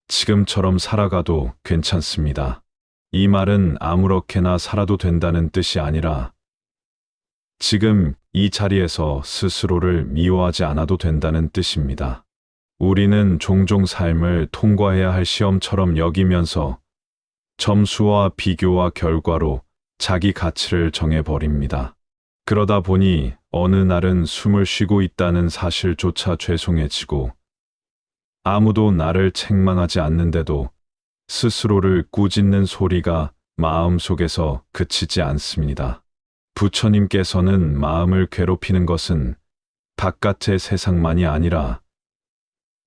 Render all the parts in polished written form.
지금처럼 살아가도 괜찮습니다. 이 말은 아무렇게나 살아도 된다는 뜻이 아니라 지금 이 자리에서 스스로를 미워하지 않아도 된다는 뜻입니다. 우리는 종종 삶을 통과해야 할 시험처럼 여기면서 점수와 비교와 결과로 자기 가치를 정해버립니다. 그러다 보니 어느 날은 숨을 쉬고 있다는 사실조차 죄송해지고 아무도 나를 책망하지 않는데도 스스로를 꾸짖는 소리가 마음속에서 그치지 않습니다. 부처님께서는 마음을 괴롭히는 것은 바깥의 세상만이 아니라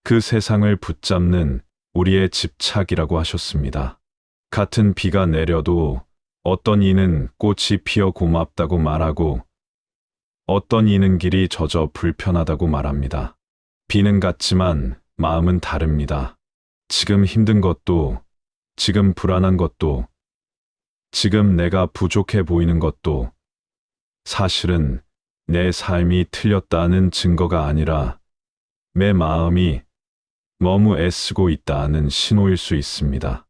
그 세상을 붙잡는 우리의 집착이라고 하셨습니다. 같은 비가 내려도 어떤 이는 꽃이 피어 고맙다고 말하고 어떤 이는 길이 젖어 불편하다고 말합니다. 비는 같지만 마음은 다릅니다. 지금 힘든 것도, 지금 불안한 것도, 지금 내가 부족해 보이는 것도 사실은 내 삶이 틀렸다는 증거가 아니라 내 마음이 너무 애쓰고 있다는 신호일 수 있습니다.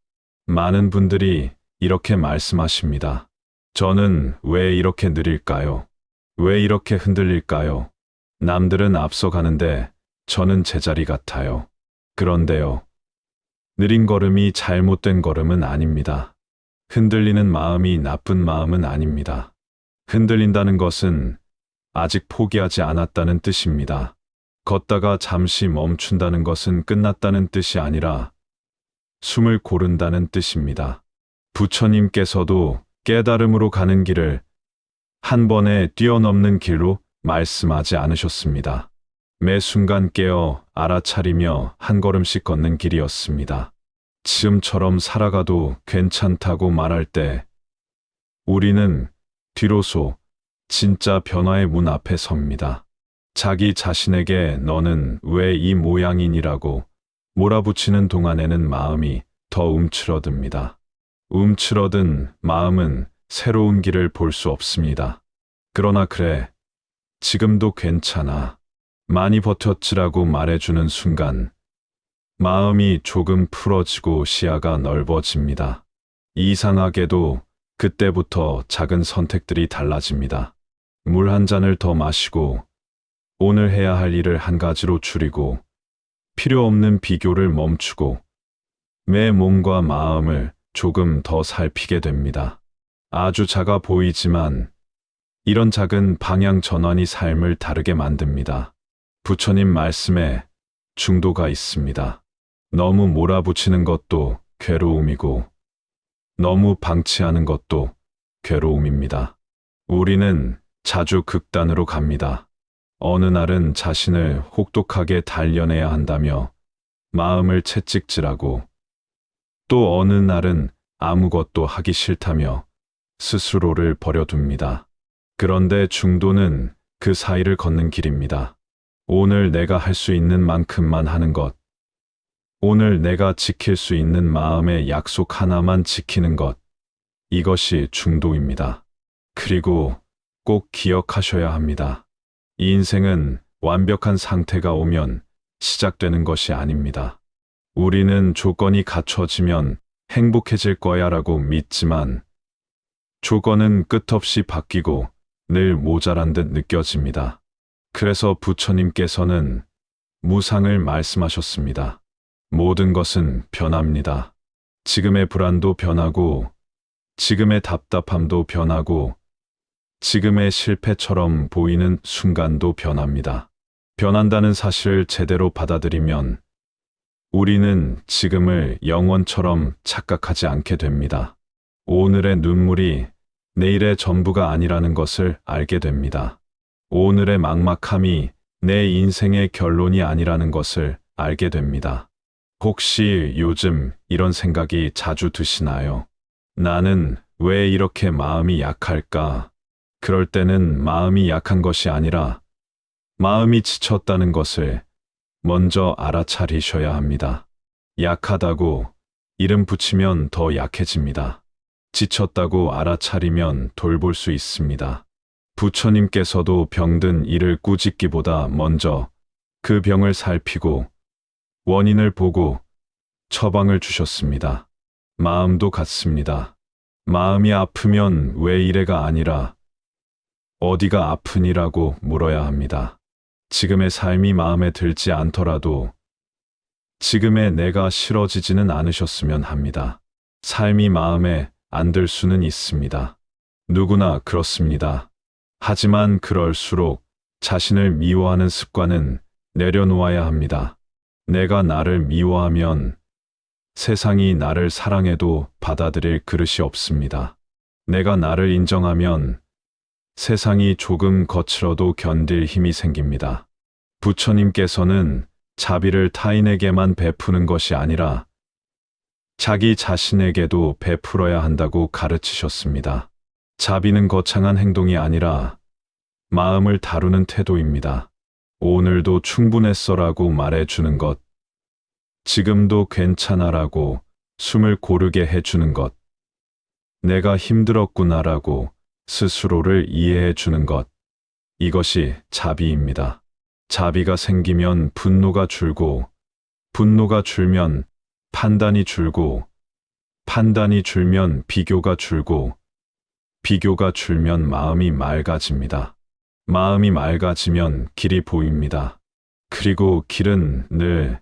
많은 분들이 이렇게 말씀하십니다. 저는 왜 이렇게 느릴까요? 왜 이렇게 흔들릴까요? 남들은 앞서가는데 저는 제자리 같아요. 그런데요. 느린 걸음이 잘못된 걸음은 아닙니다. 흔들리는 마음이 나쁜 마음은 아닙니다. 흔들린다는 것은 아직 포기하지 않았다는 뜻입니다. 걷다가 잠시 멈춘다는 것은 끝났다는 뜻이 아니라 숨을 고른다는 뜻입니다. 부처님께서도 깨달음으로 가는 길을 한 번에 뛰어넘는 길로 말씀하지 않으셨습니다. 매 순간 깨어 알아차리며 한 걸음씩 걷는 길이었습니다. 지금처럼 살아가도 괜찮다고 말할 때 우리는 비로소 진짜 변화의 문 앞에 섭니다. 자기 자신에게 너는 왜 이 모양이니라고 몰아붙이는 동안에는 마음이 더 움츠러듭니다. 움츠러든 마음은 새로운 길을 볼 수 없습니다. 그러나 그래, 지금도 괜찮아. 많이 버텼지라고 말해주는 순간 마음이 조금 풀어지고 시야가 넓어집니다. 이상하게도 그때부터 작은 선택들이 달라집니다. 물 한 잔을 더 마시고 오늘 해야 할 일을 한 가지로 줄이고 필요 없는 비교를 멈추고 내 몸과 마음을 조금 더 살피게 됩니다. 아주 작아 보이지만 이런 작은 방향 전환이 삶을 다르게 만듭니다. 부처님 말씀에 중도가 있습니다. 너무 몰아붙이는 것도 괴로움이고 너무 방치하는 것도 괴로움입니다. 우리는 자주 극단으로 갑니다. 어느 날은 자신을 혹독하게 단련해야 한다며 마음을 채찍질하고 또 어느 날은 아무것도 하기 싫다며 스스로를 버려둡니다. 그런데 중도는 그 사이를 걷는 길입니다. 오늘 내가 할 수 있는 만큼만 하는 것, 오늘 내가 지킬 수 있는 마음의 약속 하나만 지키는 것, 이것이 중도입니다. 그리고 꼭 기억하셔야 합니다. 이 인생은 완벽한 상태가 오면 시작되는 것이 아닙니다. 우리는 조건이 갖춰지면 행복해질 거야라고 믿지만 조건은 끝없이 바뀌고 늘 모자란 듯 느껴집니다. 그래서 부처님께서는 무상을 말씀하셨습니다. 모든 것은 변합니다. 지금의 불안도 변하고 지금의 답답함도 변하고 지금의 실패처럼 보이는 순간도 변합니다. 변한다는 사실을 제대로 받아들이면 우리는 지금을 영원처럼 착각하지 않게 됩니다. 오늘의 눈물이 내일의 전부가 아니라는 것을 알게 됩니다. 오늘의 막막함이 내 인생의 결론이 아니라는 것을 알게 됩니다. 혹시 요즘 이런 생각이 자주 드시나요? 나는 왜 이렇게 마음이 약할까? 그럴 때는 마음이 약한 것이 아니라 마음이 지쳤다는 것을 먼저 알아차리셔야 합니다. 약하다고 이름 붙이면 더 약해집니다. 지쳤다고 알아차리면 돌볼 수 있습니다. 부처님께서도 병든 이를 꾸짖기보다 먼저 그 병을 살피고 원인을 보고 처방을 주셨습니다. 마음도 같습니다. 마음이 아프면 왜 이래가 아니라 어디가 아프니라고 물어야 합니다. 지금의 삶이 마음에 들지 않더라도 지금의 내가 싫어지지는 않으셨으면 합니다. 삶이 마음에 안 들 수는 있습니다. 누구나 그렇습니다. 하지만 그럴수록 자신을 미워하는 습관은 내려놓아야 합니다. 내가 나를 미워하면 세상이 나를 사랑해도 받아들일 그릇이 없습니다. 내가 나를 인정하면 세상이 조금 거칠어도 견딜 힘이 생깁니다. 부처님께서는 자비를 타인에게만 베푸는 것이 아니라 자기 자신에게도 베풀어야 한다고 가르치셨습니다. 자비는 거창한 행동이 아니라 마음을 다루는 태도입니다. 오늘도 충분했어라고 말해주는 것, 지금도 괜찮아라고 숨을 고르게 해주는 것, 내가 힘들었구나라고 스스로를 이해해주는 것, 이것이 자비입니다. 자비가 생기면 분노가 줄고, 분노가 줄면 판단이 줄고, 판단이 줄면 비교가 줄고, 비교가 줄면 마음이 맑아집니다. 마음이 맑아지면 길이 보입니다. 그리고 길은 늘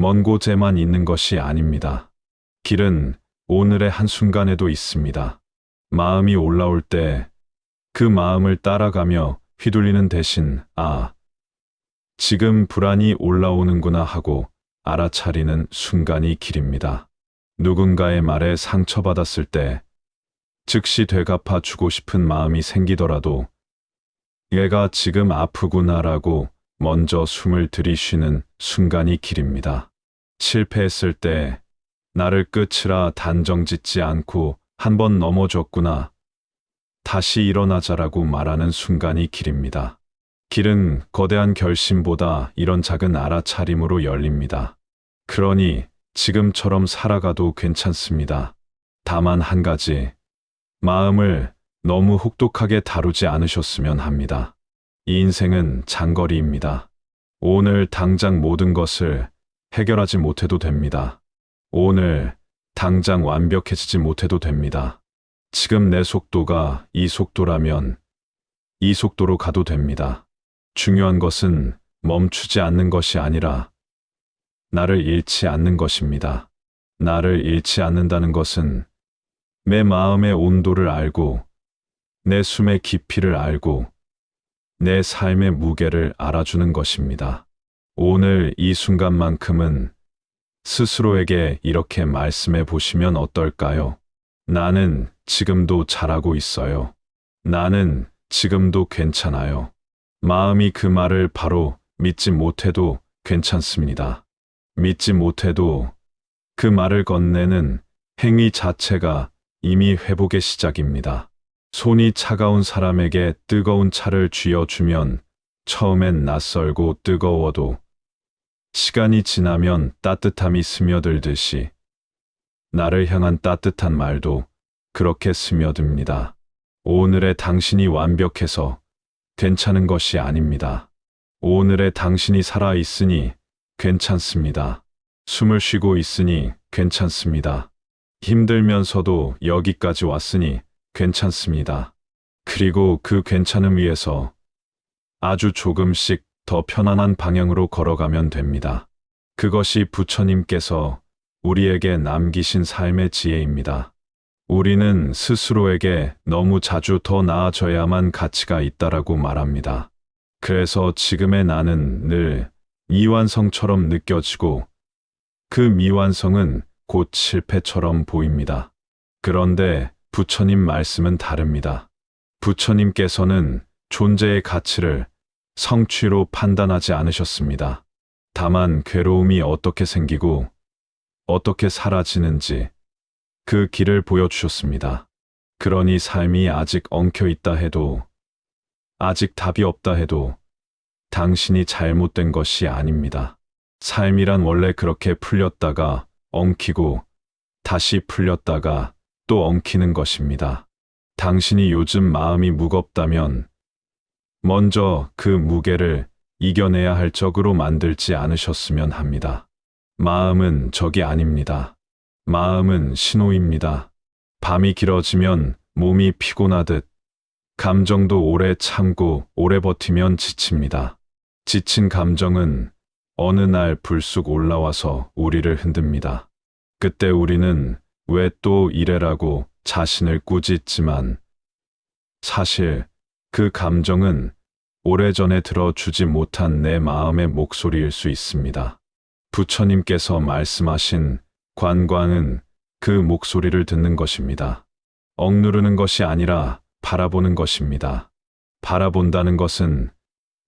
먼 곳에만 있는 것이 아닙니다. 길은 오늘의 한순간에도 있습니다. 마음이 올라올 때 그 마음을 따라가며 휘둘리는 대신 지금 불안이 올라오는구나 하고 알아차리는 순간이 길입니다. 누군가의 말에 상처받았을 때 즉시 되갚아 주고 싶은 마음이 생기더라도 얘가 지금 아프구나라고 먼저 숨을 들이쉬는 순간이 길입니다. 실패했을 때 나를 끝이라 단정짓지 않고 한번 넘어졌구나, 다시 일어나자라고 말하는 순간이 길입니다. 길은 거대한 결심보다 이런 작은 알아차림으로 열립니다. 그러니 지금처럼 살아가도 괜찮습니다. 다만 한 가지, 마음을 너무 혹독하게 다루지 않으셨으면 합니다. 이 인생은 장거리입니다. 오늘 당장 모든 것을 해결하지 못해도 됩니다. 오늘 당장 완벽해지지 못해도 됩니다. 지금 내 속도가 이 속도라면 이 속도로 가도 됩니다. 중요한 것은 멈추지 않는 것이 아니라 나를 잃지 않는 것입니다. 나를 잃지 않는다는 것은 내 마음의 온도를 알고 내 숨의 깊이를 알고 내 삶의 무게를 알아주는 것입니다. 오늘 이 순간만큼은 스스로에게 이렇게 말씀해 보시면 어떨까요? 나는 지금도 잘하고 있어요. 나는 지금도 괜찮아요. 마음이 그 말을 바로 믿지 못해도 괜찮습니다. 믿지 못해도 그 말을 건네는 행위 자체가 이미 회복의 시작입니다. 손이 차가운 사람에게 뜨거운 차를 쥐어주면 처음엔 낯설고 뜨거워도 시간이 지나면 따뜻함이 스며들듯이 나를 향한 따뜻한 말도 그렇게 스며듭니다. 오늘의 당신이 완벽해서 괜찮은 것이 아닙니다. 오늘의 당신이 살아있으니 괜찮습니다. 숨을 쉬고 있으니 괜찮습니다. 힘들면서도 여기까지 왔으니 괜찮습니다. 그리고 그 괜찮음 위에서 아주 조금씩 더 편안한 방향으로 걸어가면 됩니다. 그것이 부처님께서 우리에게 남기신 삶의 지혜입니다. 우리는 스스로에게 너무 자주 더 나아져야만 가치가 있다라고 말합니다. 그래서 지금의 나는 늘 미완성처럼 느껴지고 그 미완성은 곧 실패처럼 보입니다. 그런데 부처님 말씀은 다릅니다. 부처님께서는 존재의 가치를 성취로 판단하지 않으셨습니다. 다만 괴로움이 어떻게 생기고 어떻게 사라지는지 그 길을 보여주셨습니다. 그러니 삶이 아직 엉켜 있다 해도, 아직 답이 없다 해도 당신이 잘못된 것이 아닙니다. 삶이란 원래 그렇게 풀렸다가 엉키고 다시 풀렸다가 또 엉키는 것입니다. 당신이 요즘 마음이 무겁다면 먼저 그 무게를 이겨내야 할 적으로 만들지 않으셨으면 합니다. 마음은 적이 아닙니다. 마음은 신호입니다. 밤이 길어지면 몸이 피곤하듯 감정도 오래 참고 오래 버티면 지칩니다. 지친 감정은 어느 날 불쑥 올라와서 우리를 흔듭니다. 그때 우리는 왜 또 이래라고 자신을 꾸짖지만 사실 그 감정은 오래전에 들어주지 못한 내 마음의 목소리일 수 있습니다. 부처님께서 말씀하신 관광은 그 목소리를 듣는 것입니다. 억누르는 것이 아니라 바라보는 것입니다. 바라본다는 것은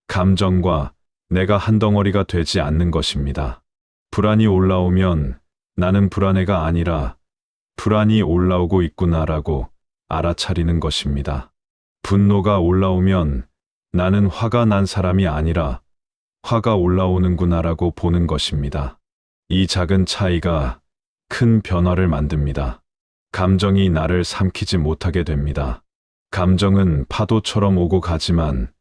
감정과 내가 한 덩어리가 되지 않는 것입니다. 불안이 올라오면 나는 불안해가 아니라 불안이 올라오고 있구나라고 알아차리는 것입니다. 분노가 올라오면 나는 화가 난 사람이 아니라 화가 올라오는구나라고 보는 것입니다. 이 작은 차이가 큰 변화를 만듭니다. 감정이 나를 삼키지 못하게 됩니다. 감정은 파도처럼 오고 가지만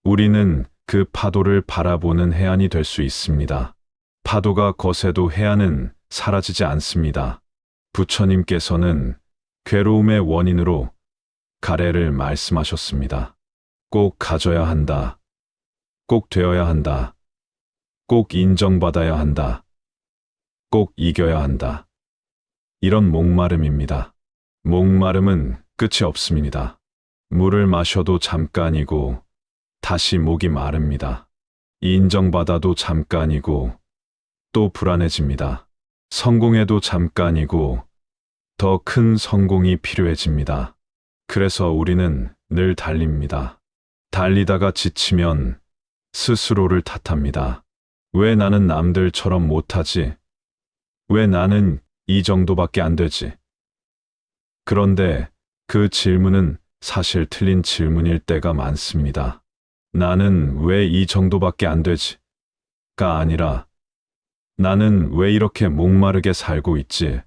우리는 그 파도를 바라보는 해안이 될 수 있습니다. 파도가 거세도 해안은 사라지지 않습니다. 부처님께서는 괴로움의 원인으로 가래를 말씀하셨습니다. 꼭 가져야 한다. 꼭 되어야 한다. 꼭 인정받아야 한다. 꼭 이겨야 한다. 이런 목마름입니다. 목마름은 끝이 없습니다. 물을 마셔도 잠깐이고 다시 목이 마릅니다. 인정받아도 잠깐이고 또 불안해집니다. 성공해도 잠깐이고 더 큰 성공이 필요해집니다. 그래서 우리는 늘 달립니다. 달리다가 지치면 스스로를 탓합니다. 왜 나는 남들처럼 못하지? 왜 나는 이 정도밖에 안 되지? 그런데 그 질문은 사실 틀린 질문일 때가 많습니다. 나는 왜 이 정도밖에 안 되지?가 아니라 나는 왜 이렇게 목마르게 살고 있지?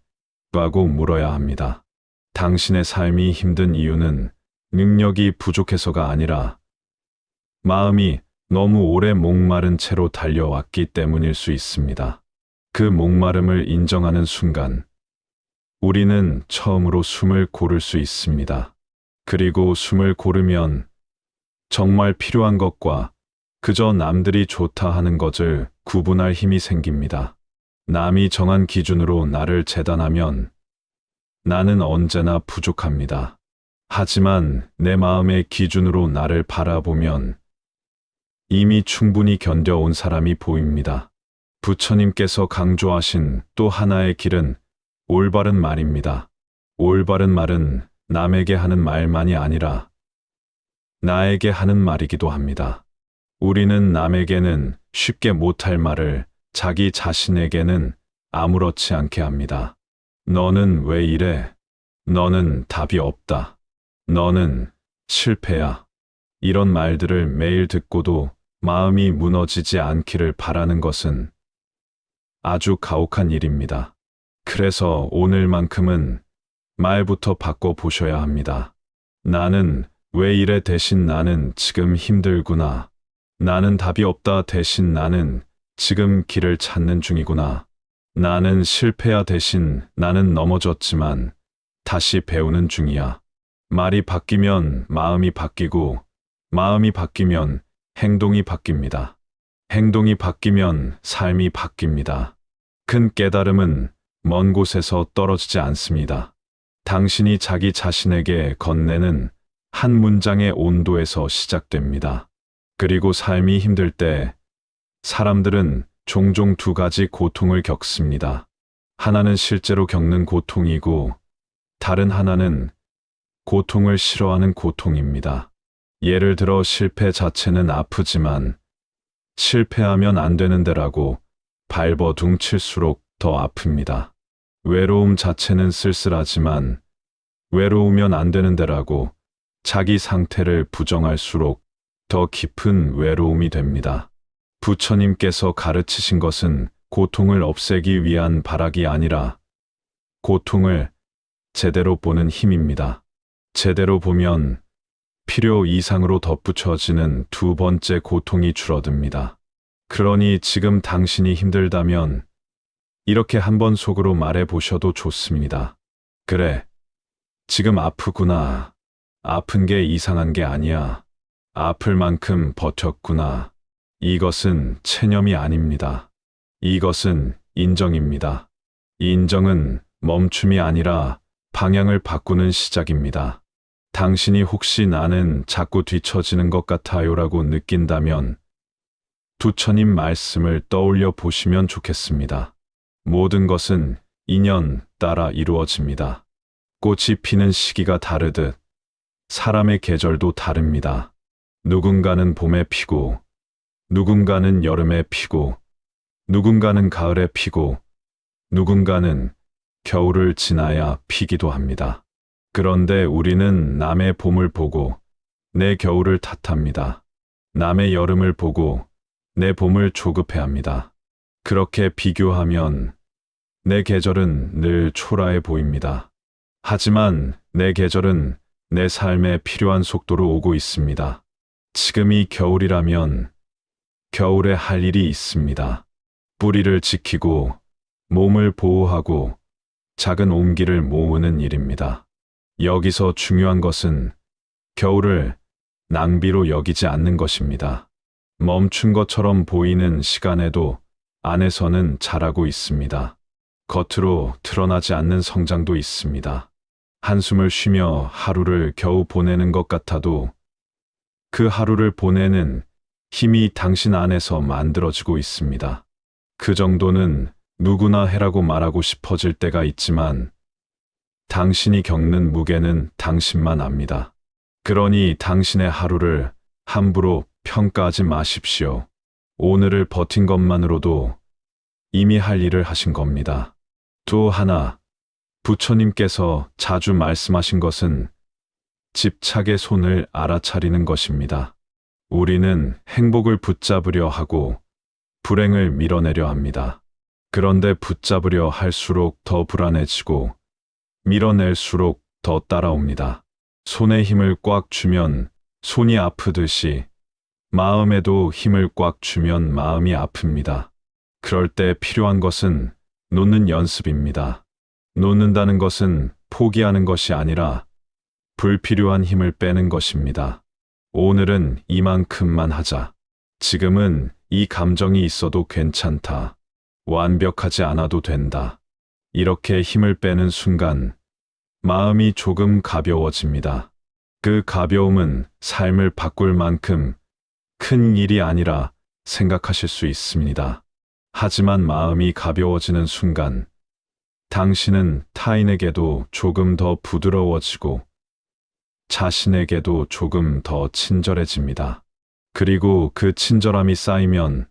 라고 물어야 합니다. 당신의 삶이 힘든 이유는 능력이 부족해서가 아니라 마음이 너무 오래 목마른 채로 달려왔기 때문일 수 있습니다. 그 목마름을 인정하는 순간 우리는 처음으로 숨을 고를 수 있습니다. 그리고 숨을 고르면 정말 필요한 것과 그저 남들이 좋다 하는 것을 구분할 힘이 생깁니다. 남이 정한 기준으로 나를 재단하면 나는 언제나 부족합니다. 하지만 내 마음의 기준으로 나를 바라보면 이미 충분히 견뎌온 사람이 보입니다. 부처님께서 강조하신 또 하나의 길은 올바른 말입니다. 올바른 말은 남에게 하는 말만이 아니라 나에게 하는 말이기도 합니다. 우리는 남에게는 쉽게 못할 말을 자기 자신에게는 아무렇지 않게 합니다. 너는 왜 이래? 너는 답이 없다. 너는 실패야. 이런 말들을 매일 듣고도 마음이 무너지지 않기를 바라는 것은 아주 가혹한 일입니다. 그래서 오늘만큼은 말부터 바꿔보셔야 합니다. 나는 왜 이래 대신 나는 지금 힘들구나. 나는 답이 없다 대신 나는 지금 길을 찾는 중이구나. 나는 실패야 대신 나는 넘어졌지만 다시 배우는 중이야. 말이 바뀌면 마음이 바뀌고 마음이 바뀌면 행동이 바뀝니다. 행동이 바뀌면 삶이 바뀝니다. 큰 깨달음은 먼 곳에서 떨어지지 않습니다. 당신이 자기 자신에게 건네는 한 문장의 온도에서 시작됩니다. 그리고 삶이 힘들 때 사람들은 종종 두 가지 고통을 겪습니다. 하나는 실제로 겪는 고통이고 다른 하나는 고통을 싫어하는 고통입니다. 예를 들어 실패 자체는 아프지만 실패하면 안 되는 데라고 발버둥 칠수록 더 아픕니다. 외로움 자체는 쓸쓸하지만 외로우면 안 되는 데라고 자기 상태를 부정할수록 더 깊은 외로움이 됩니다. 부처님께서 가르치신 것은 고통을 없애기 위한 발악이 아니라 고통을 제대로 보는 힘입니다. 제대로 보면 필요 이상으로 덧붙여지는 두 번째 고통이 줄어듭니다. 그러니 지금 당신이 힘들다면 이렇게 한번 속으로 말해 보셔도 좋습니다. 그래, 지금 아프구나. 아픈 게 이상한 게 아니야. 아플 만큼 버텼구나. 이것은 체념이 아닙니다. 이것은 인정입니다. 인정은 멈춤이 아니라 방향을 바꾸는 시작입니다. 당신이 혹시 나는 자꾸 뒤처지는 것 같아요라고 느낀다면 부처님 말씀을 떠올려 보시면 좋겠습니다. 모든 것은 인연 따라 이루어집니다. 꽃이 피는 시기가 다르듯 사람의 계절도 다릅니다. 누군가는 봄에 피고, 누군가는 여름에 피고, 누군가는 가을에 피고, 누군가는 겨울을 지나야 피기도 합니다. 그런데 우리는 남의 봄을 보고 내 겨울을 탓합니다. 남의 여름을 보고 내 봄을 조급해합니다. 그렇게 비교하면 내 계절은 늘 초라해 보입니다. 하지만 내 계절은 내 삶에 필요한 속도로 오고 있습니다. 지금이 겨울이라면 겨울에 할 일이 있습니다. 뿌리를 지키고 몸을 보호하고 작은 온기를 모으는 일입니다. 여기서 중요한 것은 겨울을 낭비로 여기지 않는 것입니다. 멈춘 것처럼 보이는 시간에도 안에서는 자라고 있습니다. 겉으로 드러나지 않는 성장도 있습니다. 한숨을 쉬며 하루를 겨우 보내는 것 같아도 그 하루를 보내는 힘이 당신 안에서 만들어지고 있습니다. 그 정도는 누구나 해라고 말하고 싶어질 때가 있지만 당신이 겪는 무게는 당신만 압니다. 그러니 당신의 하루를 함부로 평가하지 마십시오. 오늘을 버틴 것만으로도 이미 할 일을 하신 겁니다. 또 하나, 부처님께서 자주 말씀하신 것은 집착의 손을 알아차리는 것입니다. 우리는 행복을 붙잡으려 하고 불행을 밀어내려 합니다. 그런데 붙잡으려 할수록 더 불안해지고 밀어낼수록 더 따라옵니다. 손에 힘을 꽉 주면 손이 아프듯이 마음에도 힘을 꽉 주면 마음이 아픕니다. 그럴 때 필요한 것은 놓는 연습입니다. 놓는다는 것은 포기하는 것이 아니라 불필요한 힘을 빼는 것입니다. 오늘은 이만큼만 하자. 지금은 이 감정이 있어도 괜찮다. 완벽하지 않아도 된다. 이렇게 힘을 빼는 순간 마음이 조금 가벼워집니다. 그 가벼움은 삶을 바꿀 만큼 큰 일이 아니라 생각하실 수 있습니다. 하지만 마음이 가벼워지는 순간 당신은 타인에게도 조금 더 부드러워지고 자신에게도 조금 더 친절해집니다. 그리고 그 친절함이 쌓이면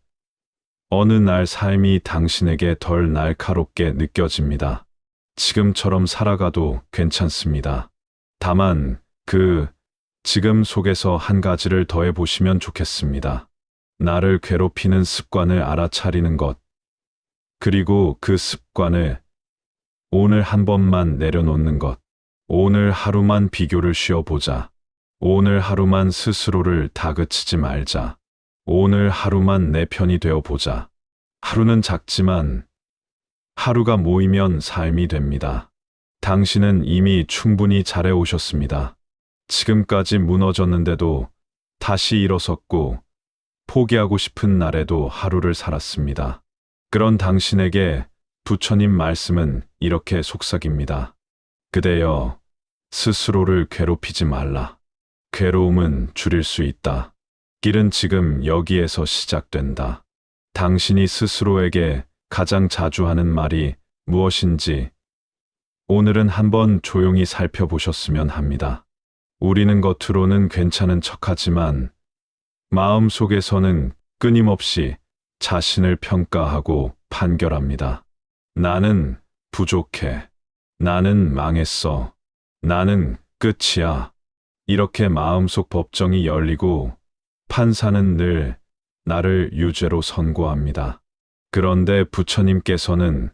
어느 날 삶이 당신에게 덜 날카롭게 느껴집니다. 지금처럼 살아가도 괜찮습니다. 다만 그 지금 속에서 한 가지를 더해 보시면 좋겠습니다. 나를 괴롭히는 습관을 알아차리는 것. 그리고 그 습관을 오늘 한 번만 내려놓는 것. 오늘 하루만 비교를 쉬어보자. 오늘 하루만 스스로를 다그치지 말자. 오늘 하루만 내 편이 되어보자. 하루는 작지만 하루가 모이면 삶이 됩니다. 당신은 이미 충분히 잘해오셨습니다. 지금까지 무너졌는데도 다시 일어섰고 포기하고 싶은 날에도 하루를 살았습니다. 그런 당신에게 부처님 말씀은 이렇게 속삭입니다. 그대여, 스스로를 괴롭히지 말라. 괴로움은 줄일 수 있다. 길은 지금 여기에서 시작된다. 당신이 스스로에게 가장 자주 하는 말이 무엇인지 오늘은 한번 조용히 살펴보셨으면 합니다. 우리는 겉으로는 괜찮은 척하지만 마음속에서는 끊임없이 자신을 평가하고 판결합니다. 나는 부족해. 나는 망했어. 나는 끝이야. 이렇게 마음속 법정이 열리고 판사는 늘 나를 유죄로 선고합니다. 그런데 부처님께서는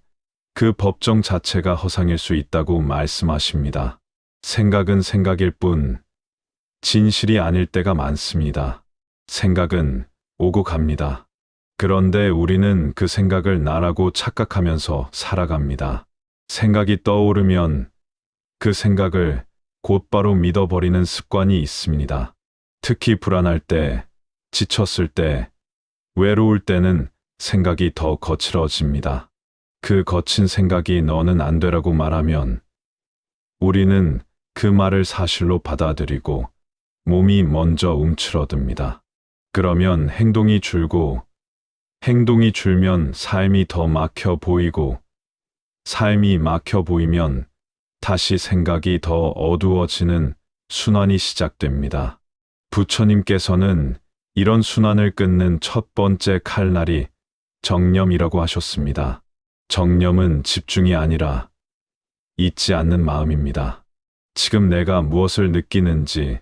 그 법정 자체가 허상일 수 있다고 말씀하십니다. 생각은 생각일 뿐 진실이 아닐 때가 많습니다. 생각은 오고 갑니다. 그런데 우리는 그 생각을 나라고 착각하면서 살아갑니다. 생각이 떠오르면 그 생각을 곧바로 믿어버리는 습관이 있습니다. 특히 불안할 때, 지쳤을 때, 외로울 때는 생각이 더 거칠어집니다. 그 거친 생각이 너는 안 되라고 말하면 우리는 그 말을 사실로 받아들이고 몸이 먼저 움츠러듭니다. 그러면 행동이 줄고, 행동이 줄면 삶이 더 막혀 보이고, 삶이 막혀 보이면 다시 생각이 더 어두워지는 순환이 시작됩니다. 부처님께서는 이런 순환을 끊는 첫 번째 칼날이 정념이라고 하셨습니다. 정념은 집중이 아니라 잊지 않는 마음입니다. 지금 내가 무엇을 느끼는지,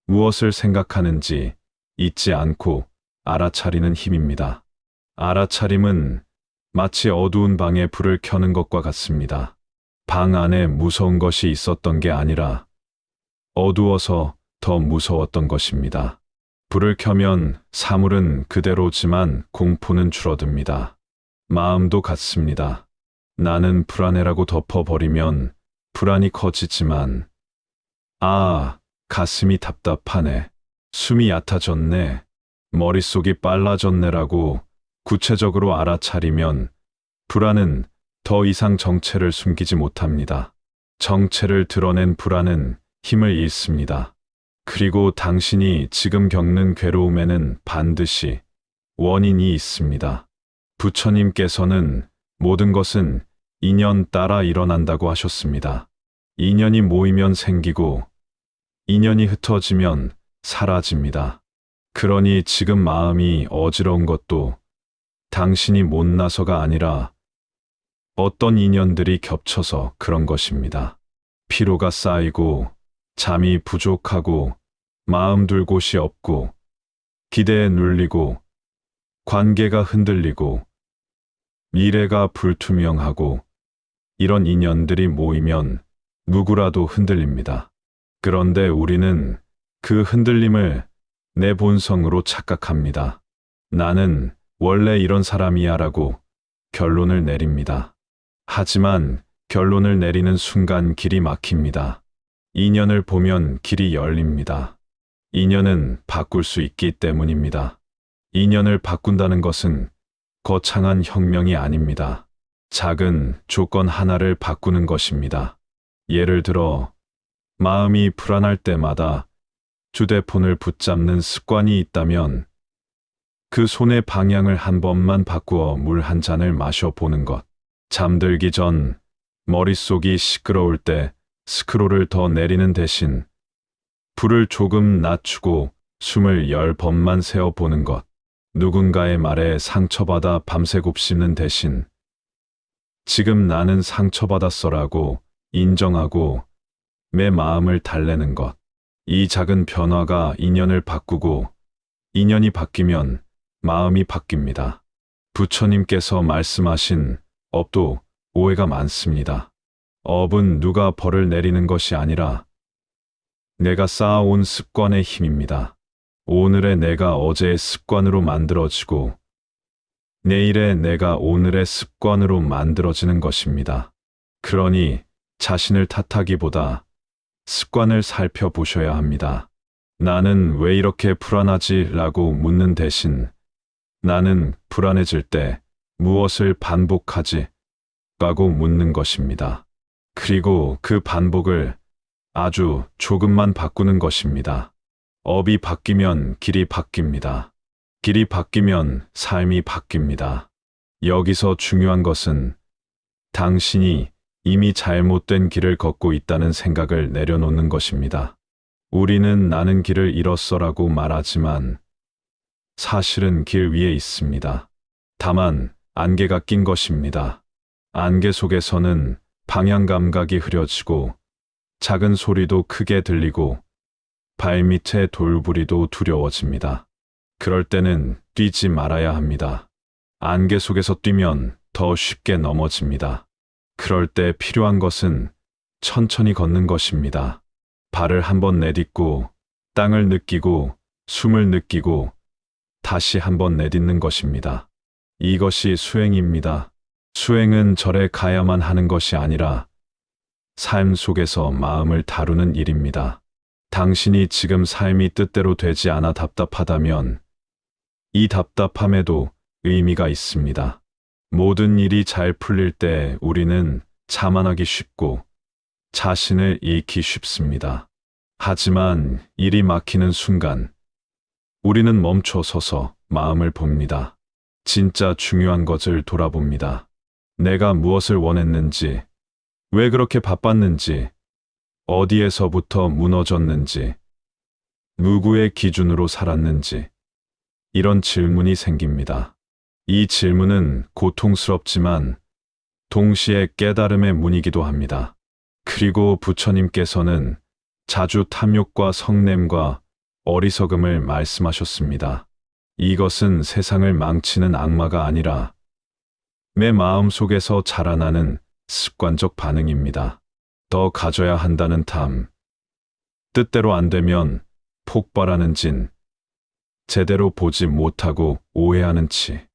무엇을 생각하는지 잊지 않고 알아차리는 힘입니다. 알아차림은 마치 어두운 방에 불을 켜는 것과 같습니다. 방 안에 무서운 것이 있었던 게 아니라 어두워서 더 무서웠던 것입니다. 불을 켜면 사물은 그대로지만 공포는 줄어듭니다. 마음도 같습니다. 나는 불안해라고 덮어버리면 불안이 커지지만, 가슴이 답답하네, 숨이 얕아졌네, 머릿속이 빨라졌네라고 구체적으로 알아차리면 불안은 더 이상 정체를 숨기지 못합니다. 정체를 드러낸 불안은 힘을 잃습니다. 그리고 당신이 지금 겪는 괴로움에는 반드시 원인이 있습니다. 부처님께서는 모든 것은 인연 따라 일어난다고 하셨습니다. 인연이 모이면 생기고 인연이 흩어지면 사라집니다. 그러니 지금 마음이 어지러운 것도 당신이 못나서가 아니라 어떤 인연들이 겹쳐서 그런 것입니다. 피로가 쌓이고 잠이 부족하고 마음 둘 곳이 없고 기대에 눌리고 관계가 흔들리고 미래가 불투명하고 이런 인연들이 모이면 누구라도 흔들립니다. 그런데 우리는 그 흔들림을 내 본성으로 착각합니다. 나는 원래 이런 사람이야 라고 결론을 내립니다. 하지만 결론을 내리는 순간 길이 막힙니다. 인연을 보면 길이 열립니다. 인연은 바꿀 수 있기 때문입니다. 인연을 바꾼다는 것은 거창한 혁명이 아닙니다. 작은 조건 하나를 바꾸는 것입니다. 예를 들어, 마음이 불안할 때마다 휴대폰을 붙잡는 습관이 있다면 그 손의 방향을 한 번만 바꾸어 물 한 잔을 마셔보는 것. 잠들기 전 머릿속이 시끄러울 때 스크롤을 더 내리는 대신 불을 조금 낮추고 숨을 10번만 세어보는 것. 누군가의 말에 상처받아 밤새 곱씹는 대신 지금 나는 상처받았어라고 인정하고 내 마음을 달래는 것. 이 작은 변화가 인연을 바꾸고 인연이 바뀌면 마음이 바뀝니다. 부처님께서 말씀하신 업도 오해가 많습니다. 업은 누가 벌을 내리는 것이 아니라 내가 쌓아온 습관의 힘입니다. 오늘의 내가 어제의 습관으로 만들어지고 내일의 내가 오늘의 습관으로 만들어지는 것입니다. 그러니 자신을 탓하기보다 습관을 살펴보셔야 합니다. 나는 왜 이렇게 불안하지? 라고 묻는 대신 나는 불안해질 때 무엇을 반복하지? 라고 묻는 것입니다. 그리고 그 반복을 아주 조금만 바꾸는 것입니다. 업이 바뀌면 길이 바뀝니다. 길이 바뀌면 삶이 바뀝니다. 여기서 중요한 것은 당신이 이미 잘못된 길을 걷고 있다는 생각을 내려놓는 것입니다. 우리는 나는 길을 잃었어라고 말하지만 사실은 길 위에 있습니다. 다만 안개가 낀 것입니다. 안개 속에서는 방향 감각이 흐려지고 작은 소리도 크게 들리고 발밑의 돌부리도 두려워집니다. 그럴 때는 뛰지 말아야 합니다. 안개 속에서 뛰면 더 쉽게 넘어집니다. 그럴 때 필요한 것은 천천히 걷는 것입니다. 발을 한번 내딛고 땅을 느끼고 숨을 느끼고 다시 한번 내딛는 것입니다. 이것이 수행입니다. 수행은 절에 가야만 하는 것이 아니라 삶 속에서 마음을 다루는 일입니다. 당신이 지금 삶이 뜻대로 되지 않아 답답하다면 이 답답함에도 의미가 있습니다. 모든 일이 잘 풀릴 때 우리는 자만하기 쉽고 자신을 잃기 쉽습니다. 하지만 일이 막히는 순간 우리는 멈춰 서서 마음을 봅니다. 진짜 중요한 것을 돌아봅니다. 내가 무엇을 원했는지, 왜 그렇게 바빴는지, 어디에서부터 무너졌는지, 누구의 기준으로 살았는지, 이런 질문이 생깁니다. 이 질문은 고통스럽지만 동시에 깨달음의 문이기도 합니다. 그리고 부처님께서는 자주 탐욕과 성냄과 어리석음을 말씀하셨습니다. 이것은 세상을 망치는 악마가 아니라 내 마음 속에서 자라나는 습관적 반응입니다. 더 가져야 한다는 탐, 뜻대로 안 되면 폭발하는 진, 제대로 보지 못하고 오해하는 치.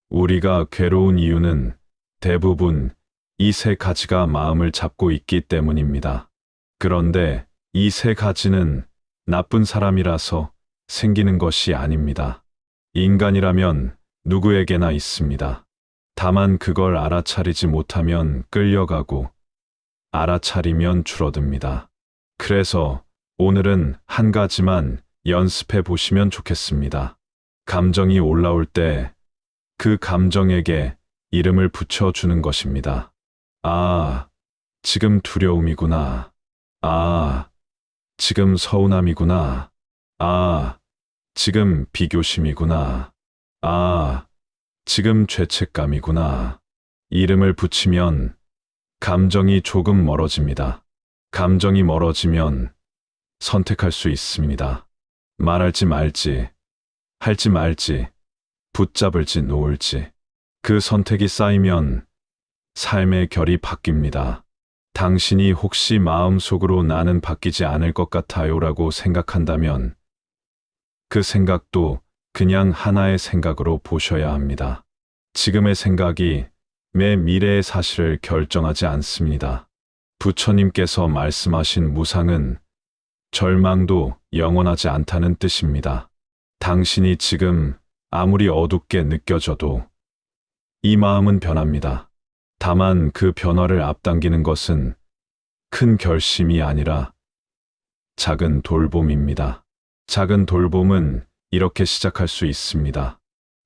우리가 괴로운 이유는 대부분 이 세 가지가 마음을 잡고 있기 때문입니다. 그런데 이 세 가지는 나쁜 사람이라서 생기는 것이 아닙니다. 인간이라면 누구에게나 있습니다. 다만 그걸 알아차리지 못하면 끌려가고 알아차리면 줄어듭니다. 그래서 오늘은 한 가지만 연습해 보시면 좋겠습니다. 감정이 올라올 때 그 감정에게 이름을 붙여주는 것입니다. 아, 지금 두려움이구나. 아, 지금 서운함이구나. 아, 지금 비교심이구나. 아, 지금 죄책감이구나. 이름을 붙이면 감정이 조금 멀어집니다. 감정이 멀어지면 선택할 수 있습니다. 말할지 말지, 할지 말지, 붙잡을지 놓을지. 그 선택이 쌓이면 삶의 결이 바뀝니다. 당신이 혹시 마음속으로 나는 바뀌지 않을 것 같아요라고 생각한다면 그 생각도 그냥 하나의 생각으로 보셔야 합니다. 지금의 생각이 내 미래의 사실을 결정하지 않습니다. 부처님께서 말씀하신 무상은 절망도 영원하지 않다는 뜻입니다. 당신이 지금 아무리 어둡게 느껴져도 이 마음은 변합니다. 다만 그 변화를 앞당기는 것은 큰 결심이 아니라 작은 돌봄입니다. 작은 돌봄은 이렇게 시작할 수 있습니다.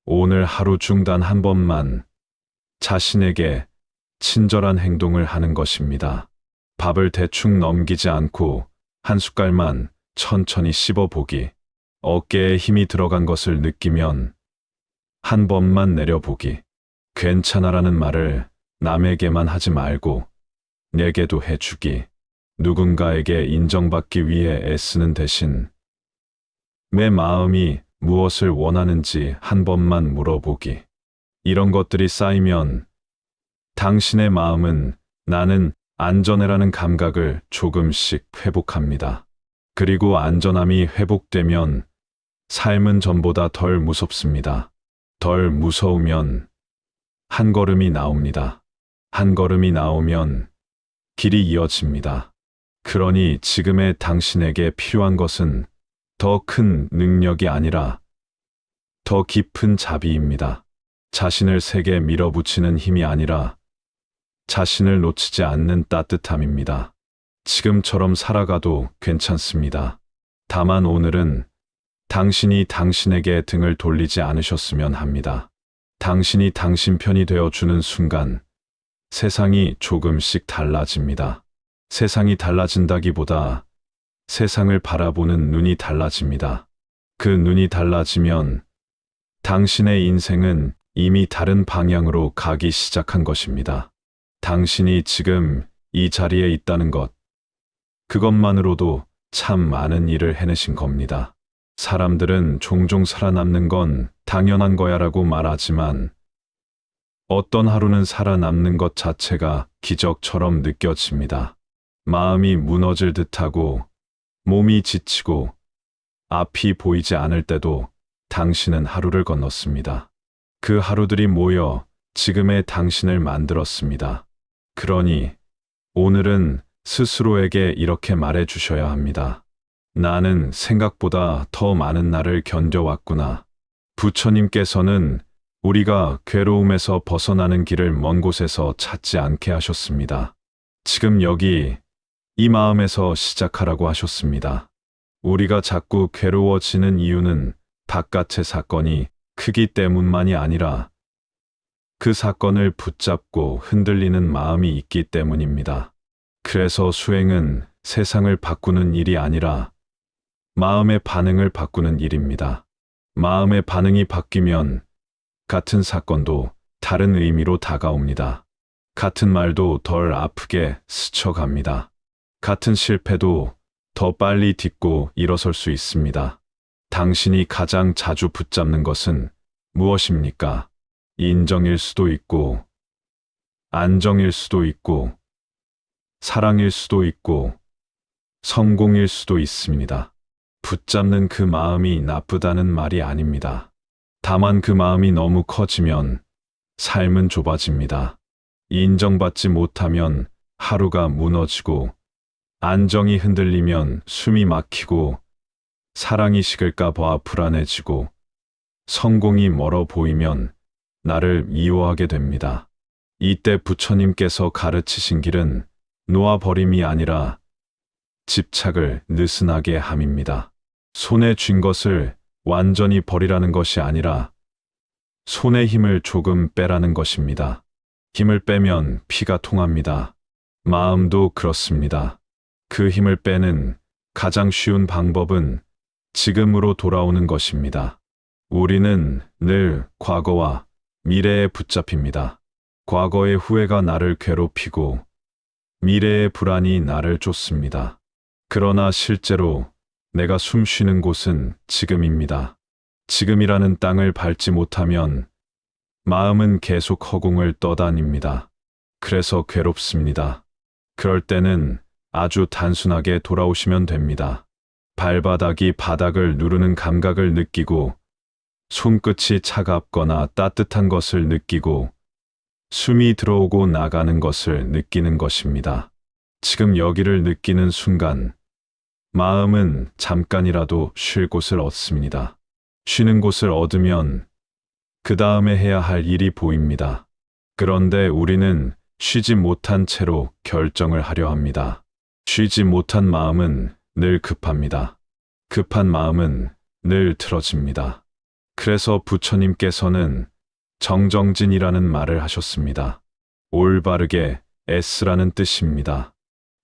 오늘 하루 중 단 한 번만 자신에게 친절한 행동을 하는 것입니다. 밥을 대충 넘기지 않고 한 숟갈만 천천히 씹어보기. 어깨에 힘이 들어간 것을 느끼면 한 번만 내려보기. 괜찮아라는 말을 남에게만 하지 말고 내게도 해주기. 누군가에게 인정받기 위해 애쓰는 대신 내 마음이 무엇을 원하는지 한 번만 물어보기. 이런 것들이 쌓이면 당신의 마음은 나는 안전해라는 감각을 조금씩 회복합니다. 그리고 안전함이 회복되면 삶은 전보다 덜 무섭습니다. 덜 무서우면 한 걸음이 나옵니다. 한 걸음이 나오면 길이 이어집니다. 그러니 지금의 당신에게 필요한 것은 더 큰 능력이 아니라 더 깊은 자비입니다. 자신을 세게 밀어붙이는 힘이 아니라 자신을 놓치지 않는 따뜻함입니다. 지금처럼 살아가도 괜찮습니다. 다만 오늘은 당신이 당신에게 등을 돌리지 않으셨으면 합니다. 당신이 당신 편이 되어주는 순간 세상이 조금씩 달라집니다. 세상이 달라진다기보다 세상을 바라보는 눈이 달라집니다. 그 눈이 달라지면 당신의 인생은 이미 다른 방향으로 가기 시작한 것입니다. 당신이 지금 이 자리에 있다는 것, 그것만으로도 참 많은 일을 해내신 겁니다. 사람들은 종종 살아남는 건 당연한 거야라고 말하지만 어떤 하루는 살아남는 것 자체가 기적처럼 느껴집니다. 마음이 무너질 듯하고 몸이 지치고 앞이 보이지 않을 때도 당신은 하루를 건넜습니다. 그 하루들이 모여 지금의 당신을 만들었습니다. 그러니 오늘은 스스로에게 이렇게 말해 주셔야 합니다. 나는 생각보다 더 많은 날을 견뎌왔구나. 부처님께서는 우리가 괴로움에서 벗어나는 길을 먼 곳에서 찾지 않게 하셨습니다. 지금 여기 이 마음에서 시작하라고 하셨습니다. 우리가 자꾸 괴로워지는 이유는 바깥의 사건이 크기 때문만이 아니라 그 사건을 붙잡고 흔들리는 마음이 있기 때문입니다. 그래서 수행은 세상을 바꾸는 일이 아니라 마음의 반응을 바꾸는 일입니다. 마음의 반응이 바뀌면 같은 사건도 다른 의미로 다가옵니다. 같은 말도 덜 아프게 스쳐갑니다. 같은 실패도 더 빨리 딛고 일어설 수 있습니다. 당신이 가장 자주 붙잡는 것은 무엇입니까? 인정일 수도 있고, 안정일 수도 있고, 사랑일 수도 있고, 성공일 수도 있습니다. 붙잡는 그 마음이 나쁘다는 말이 아닙니다. 다만 그 마음이 너무 커지면 삶은 좁아집니다. 인정받지 못하면 하루가 무너지고, 안정이 흔들리면 숨이 막히고, 사랑이 식을까 봐 불안해지고, 성공이 멀어 보이면 나를 미워하게 됩니다. 이때 부처님께서 가르치신 길은 놓아버림이 아니라 집착을 느슨하게 함입니다. 손에 쥔 것을 완전히 버리라는 것이 아니라 손의 힘을 조금 빼라는 것입니다. 힘을 빼면 피가 통합니다. 마음도 그렇습니다. 그 힘을 빼는 가장 쉬운 방법은 지금으로 돌아오는 것입니다. 우리는 늘 과거와 미래에 붙잡힙니다. 과거의 후회가 나를 괴롭히고 미래의 불안이 나를 쫓습니다. 그러나 실제로 내가 숨 쉬는 곳은 지금입니다. 지금이라는 땅을 밟지 못하면 마음은 계속 허공을 떠다닙니다. 그래서 괴롭습니다. 그럴 때는 아주 단순하게 돌아오시면 됩니다. 발바닥이 바닥을 누르는 감각을 느끼고 손끝이 차갑거나 따뜻한 것을 느끼고 숨이 들어오고 나가는 것을 느끼는 것입니다. 지금 여기를 느끼는 순간 마음은 잠깐이라도 쉴 곳을 얻습니다. 쉬는 곳을 얻으면 그 다음에 해야 할 일이 보입니다. 그런데 우리는 쉬지 못한 채로 결정을 하려 합니다. 쉬지 못한 마음은 늘 급합니다. 급한 마음은 늘 틀어집니다. 그래서 부처님께서는 정정진이라는 말을 하셨습니다. 올바르게 애쓰라는 뜻입니다.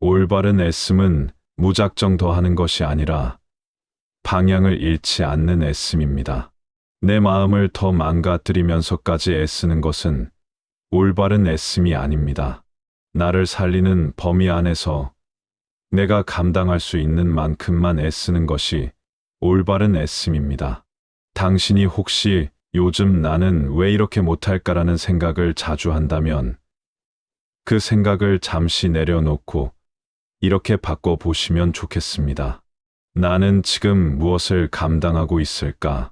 올바른 애씀은 무작정 더하는 것이 아니라 방향을 잃지 않는 애씀입니다. 내 마음을 더 망가뜨리면서까지 애쓰는 것은 올바른 애씀이 아닙니다. 나를 살리는 범위 안에서 내가 감당할 수 있는 만큼만 애쓰는 것이 올바른 애씀입니다. 당신이 혹시 요즘 나는 왜 이렇게 못할까라는 생각을 자주 한다면 그 생각을 잠시 내려놓고 이렇게 바꿔보시면 좋겠습니다. 나는 지금 무엇을 감당하고 있을까?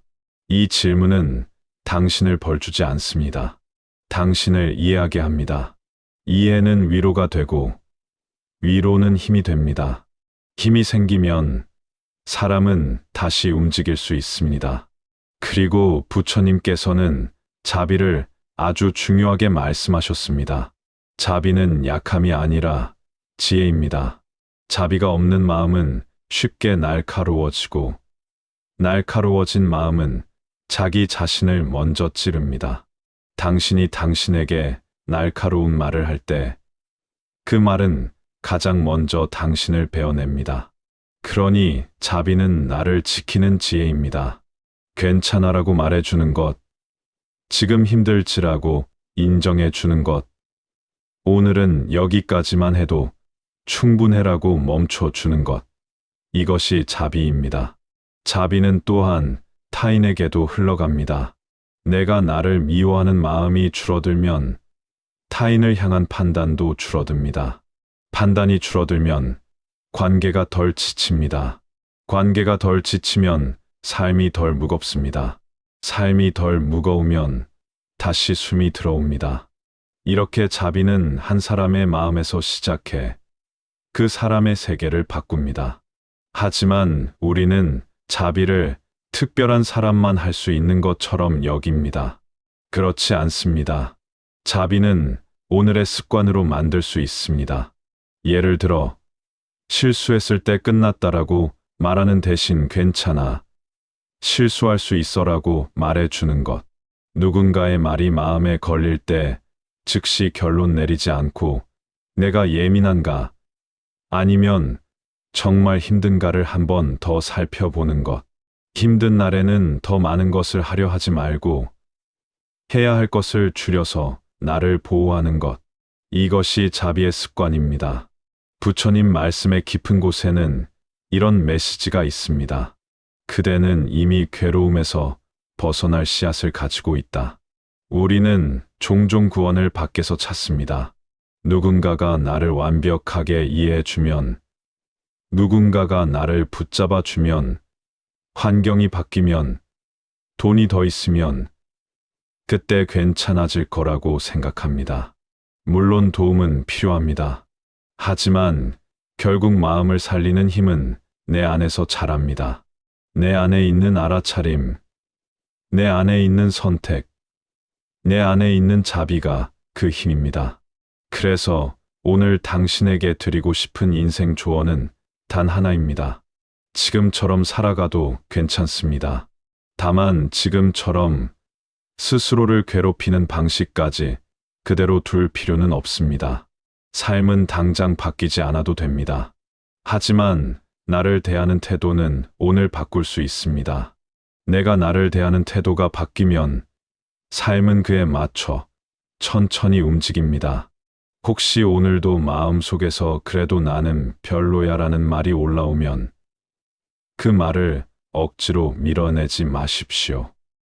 이 질문은 당신을 벌주지 않습니다. 당신을 이해하게 합니다. 이해는 위로가 되고 위로는 힘이 됩니다. 힘이 생기면 사람은 다시 움직일 수 있습니다. 그리고 부처님께서는 자비를 아주 중요하게 말씀하셨습니다. 자비는 약함이 아니라 지혜입니다. 자비가 없는 마음은 쉽게 날카로워지고 날카로워진 마음은 자기 자신을 먼저 찌릅니다. 당신이 당신에게 날카로운 말을 할 때 그 말은 가장 먼저 당신을 베어냅니다. 그러니 자비는 나를 지키는 지혜입니다. 괜찮아라고 말해주는 것, 지금 힘들지라고 인정해주는 것, 오늘은 여기까지만 해도 충분해라고 멈춰주는 것, 이것이 자비입니다. 자비는 또한 타인에게도 흘러갑니다. 내가 나를 미워하는 마음이 줄어들면 타인을 향한 판단도 줄어듭니다. 판단이 줄어들면 관계가 덜 지칩니다. 관계가 덜 지치면 삶이 덜 무겁습니다. 삶이 덜 무거우면 다시 숨이 들어옵니다. 이렇게 자비는 한 사람의 마음에서 시작해 그 사람의 세계를 바꿉니다. 하지만 우리는 자비를 특별한 사람만 할 수 있는 것처럼 여깁니다. 그렇지 않습니다. 자비는 오늘의 습관으로 만들 수 있습니다. 예를 들어, 실수했을 때 끝났다라고 말하는 대신 괜찮아, 실수할 수 있어라고 말해주는 것. 누군가의 말이 마음에 걸릴 때 즉시 결론 내리지 않고 내가 예민한가, 아니면 정말 힘든가를 한번 더 살펴보는 것. 힘든 날에는 더 많은 것을 하려 하지 말고 해야 할 것을 줄여서 나를 보호하는 것. 이것이 자비의 습관입니다. 부처님 말씀의 깊은 곳에는 이런 메시지가 있습니다. 그대는 이미 괴로움에서 벗어날 씨앗을 가지고 있다. 우리는 종종 구원을 밖에서 찾습니다. 누군가가 나를 완벽하게 이해해주면, 누군가가 나를 붙잡아주면, 환경이 바뀌면, 돈이 더 있으면, 그때 괜찮아질 거라고 생각합니다. 물론 도움은 필요합니다. 하지만 결국 마음을 살리는 힘은 내 안에서 자랍니다. 내 안에 있는 알아차림, 내 안에 있는 선택, 내 안에 있는 자비가 그 힘입니다. 그래서 오늘 당신에게 드리고 싶은 인생 조언은 단 하나입니다. 지금처럼 살아가도 괜찮습니다. 다만 지금처럼 스스로를 괴롭히는 방식까지 그대로 둘 필요는 없습니다. 삶은 당장 바뀌지 않아도 됩니다. 하지만 나를 대하는 태도는 오늘 바꿀 수 있습니다. 내가 나를 대하는 태도가 바뀌면 삶은 그에 맞춰 천천히 움직입니다. 혹시 오늘도 마음속에서 그래도 나는 별로야라는 말이 올라오면 그 말을 억지로 밀어내지 마십시오.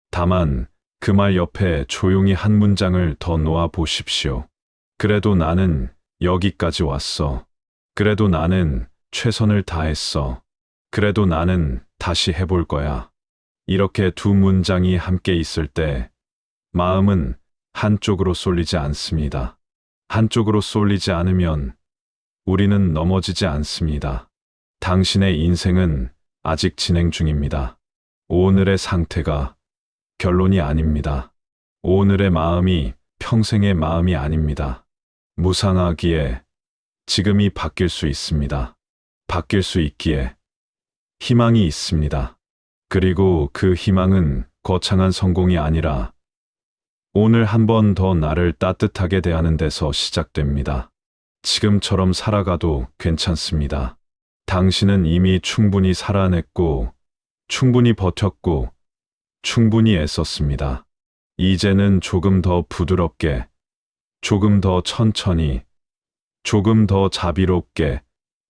다만 그 말 옆에 조용히 한 문장을 더 놓아 보십시오. 그래도 나는 여기까지 왔어. 그래도 나는 최선을 다했어. 그래도 나는 다시 해볼 거야. 이렇게 두 문장이 함께 있을 때 마음은 한쪽으로 쏠리지 않습니다. 한쪽으로 쏠리지 않으면 우리는 넘어지지 않습니다. 당신의 인생은 아직 진행 중입니다. 오늘의 상태가 결론이 아닙니다. 오늘의 마음이 평생의 마음이 아닙니다. 무상하기에 지금이 바뀔 수 있습니다. 바뀔 수 있기에 희망이 있습니다. 그리고 그 희망은 거창한 성공이 아니라 오늘 한 번 더 나를 따뜻하게 대하는 데서 시작됩니다. 지금처럼 살아가도 괜찮습니다. 당신은 이미 충분히 살아냈고, 충분히 버텼고, 충분히 애썼습니다. 이제는 조금 더 부드럽게, 조금 더 천천히, 조금 더 자비롭게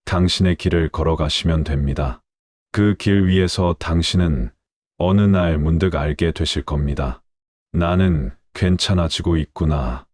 당신의 길을 걸어가시면 됩니다. 그 길 위에서 당신은 어느 날 문득 알게 되실 겁니다. 나는 괜찮아지고 있구나.